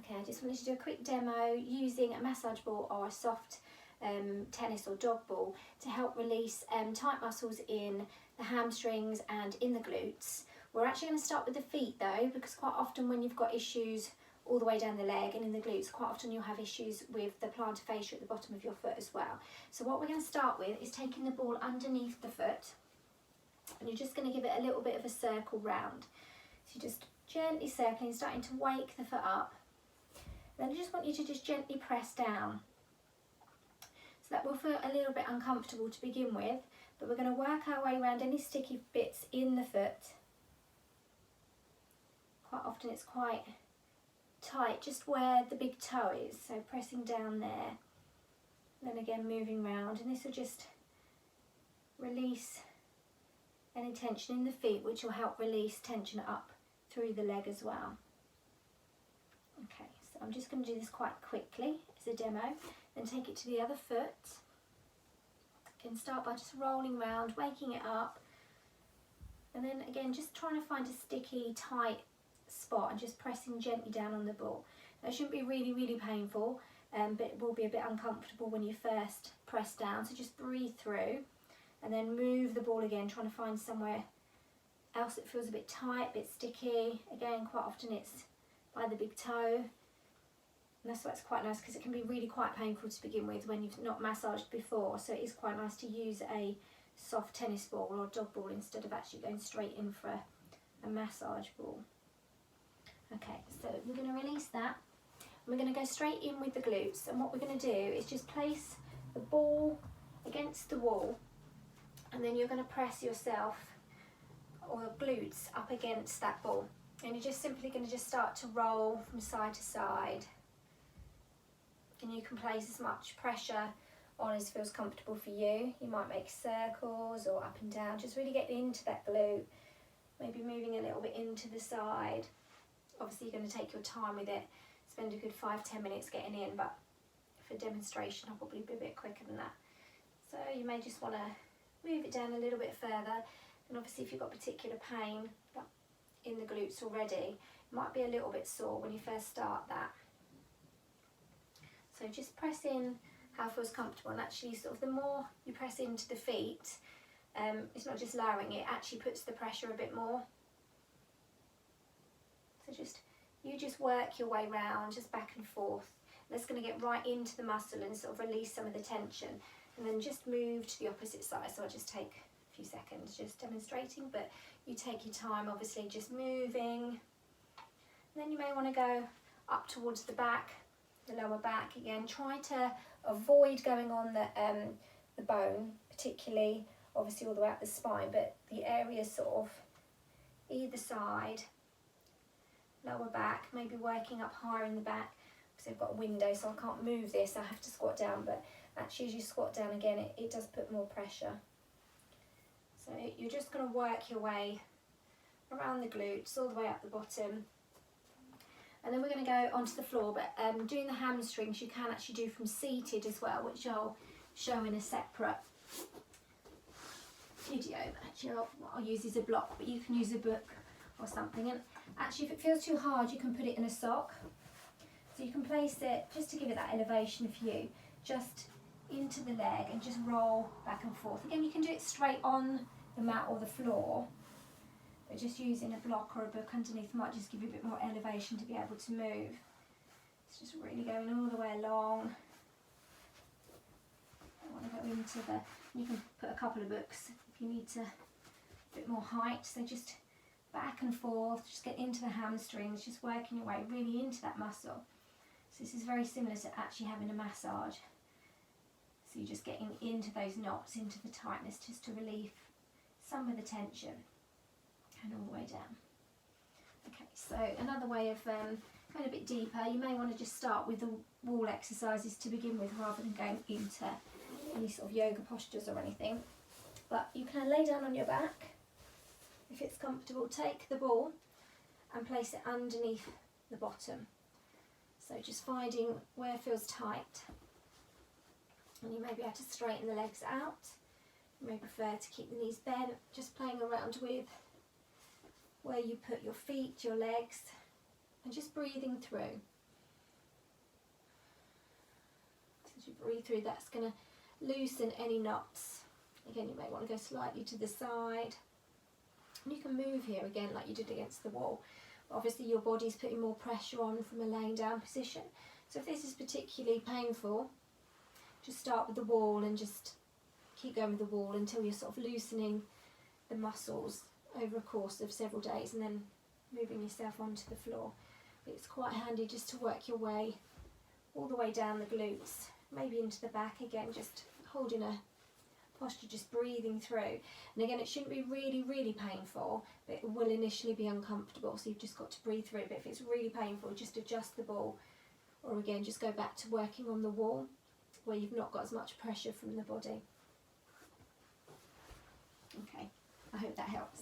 Okay, I just wanted to do a quick demo using a massage ball or a soft tennis or dog ball to help release tight muscles in the hamstrings and in the glutes. We're actually going to start with the feet though, because quite often when you've got issues all the way down the leg and in the glutes, quite often you'll have issues with the plantar fascia at the bottom of your foot as well. So what we're going to start with is taking the ball underneath the foot, and you're just going to give it a little bit of a circle round. So you're just gently circling, starting to wake the foot up. Then I just want you to just gently press down. So that will feel a little bit uncomfortable to begin with, but we're going to work our way around any sticky bits in the foot. Quite often it's quite tight just where the big toe is, so pressing down there. Then again moving round, and this will just release any tension in the feet, which will help release tension up through the leg as well. Okay, so I'm just going to do this quite quickly as a demo, then take it to the other foot. You can start by just rolling around, waking it up, and then again just trying to find a sticky, tight spot and just pressing gently down on the ball. That shouldn't be really painful, but it will be a bit uncomfortable when you first press down, so just breathe through and then move the ball again, trying to find somewhere else that feels a bit tight, a bit sticky. Again, quite often it's by the big toe, and that's why it's quite nice, because it can be really quite painful to begin with when you've not massaged before, so it is quite nice to use a soft tennis ball or dog ball instead of actually going straight in for a massage ball. Okay, so we're going to release that. We're going to go straight in with the glutes, and what we're going to do is just place the ball against the wall, and then you're going to press yourself or your glutes up against that ball, and you're just simply going to just start to roll from side to side, and you can place as much pressure on as feels comfortable for you. You might make circles or up and down, just really get into that glute, maybe moving a little bit into the side. Obviously you're going to take your time with it, spend a good 5-10 minutes getting in, but for demonstration I'll probably be a bit quicker than that. So you may just want to move it down a little bit further, and obviously if you've got particular pain in the glutes already, it might be a little bit sore when you first start that. So just press in how it feels comfortable, and actually sort of the more you press into the feet, it's not just lowering it, actually puts the pressure a bit more. So you just work your way round, just back and forth. That's going to get right into the muscle and sort of release some of the tension, and then just move to the opposite side. So I'll just take a few seconds just demonstrating, but you take your time, obviously just moving. And then you may want to go up towards the back, the lower back again. Try to avoid going on the bone, particularly obviously all the way up the spine, but the areas sort of either side, lower back, maybe working up higher in the back, because I've got a window so I can't move this, I have to squat down, but actually as you squat down again it does put more pressure. So you're just going to work your way around the glutes all the way up the bottom, and then we're going to go onto the floor, but doing the hamstrings you can actually do from seated as well, which I'll show in a separate video. Actually I'll use as a block, but you can use a book or something, and actually if it feels too hard you can put it in a sock, so you can place it just to give it that elevation for you, just into the leg and just roll back and forth. Again, you can do it straight on the mat or the floor, but just using a block or a book underneath might just give you a bit more elevation to be able to move. It's just really going all the way along. I want to go into you can put a couple of books if you need a bit more height, so just back and forth, just get into the hamstrings, just working your way really into that muscle. So this is very similar to actually having a massage. So you're just getting into those knots, into the tightness, just to relieve some of the tension, and all the way down. Okay, so another way of going a bit deeper, you may want to just start with the wall exercises to begin with, rather than going into any sort of yoga postures or anything. But you can lay down on your back. If it's comfortable, take the ball and place it underneath the bottom. So just finding where it feels tight. And you may be able to straighten the legs out. You may prefer to keep the knees bent, just playing around with where you put your feet, your legs, and just breathing through. breathe through. That's going to loosen any knots. Again, you may want to go slightly to the side. And you can move here again like you did against the wall. But obviously your body's putting more pressure on from a laying down position. So if this is particularly painful, just start with the wall and just keep going with the wall until you're sort of loosening the muscles over a course of several days, and then moving yourself onto the floor. But it's quite handy just to work your way all the way down the glutes, maybe into the back again, just holding a posture, just breathing through. And again, it shouldn't be really, really painful, but it will initially be uncomfortable, so you've just got to breathe through. But if it's really painful, just adjust the ball, or again, just go back to working on the wall where you've not got as much pressure from the body. Okay, I hope that helps.